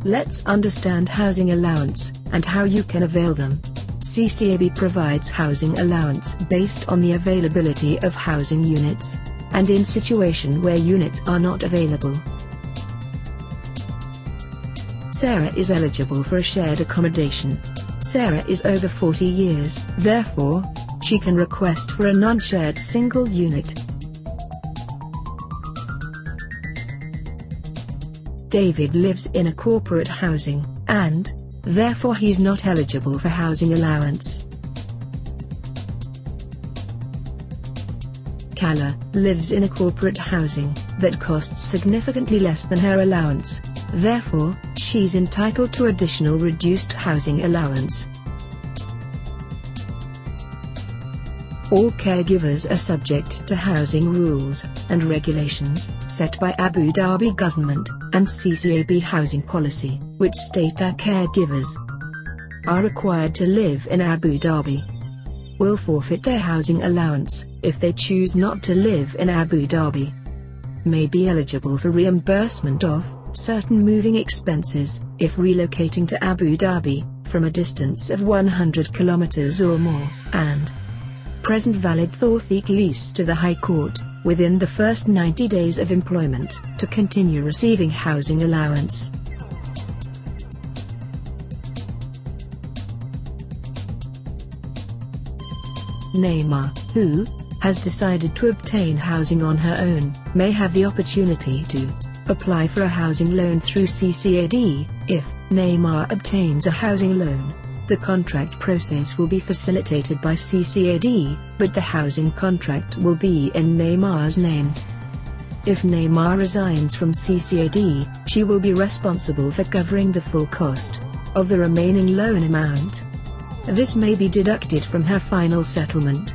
Let's understand housing allowance, and how you can avail them. CCAB provides housing allowance based on the availability of housing units, and in situation where units are not available. Sarah is eligible for a shared accommodation. Sarah is over 40 years, therefore, she can request for a non-shared single unit. David lives in a corporate housing, and, therefore he's not eligible for housing allowance. Kala lives in a corporate housing that costs significantly less than her allowance, therefore, she's entitled to additional reduced housing allowance. All caregivers are subject to housing rules and regulations set by Abu Dhabi government and CCAB housing policy, which state that caregivers are required to live in Abu Dhabi, will forfeit their housing allowance if they choose not to live in Abu Dhabi, may be eligible for reimbursement of certain moving expenses if relocating to Abu Dhabi from a distance of 100 kilometers or more, and present valid Tawfiq lease to the High Court within the first 90 days of employment to continue receiving housing allowance. Naima, who has decided to obtain housing on her own, may have the opportunity to apply for a housing loan through CCAD. If Naima obtains a housing loan, the contract process will be facilitated by CCAD, but the housing contract will be in Naima's name. If Naima resigns from CCAD, she will be responsible for covering the full cost of the remaining loan amount. This may be deducted from her final settlement.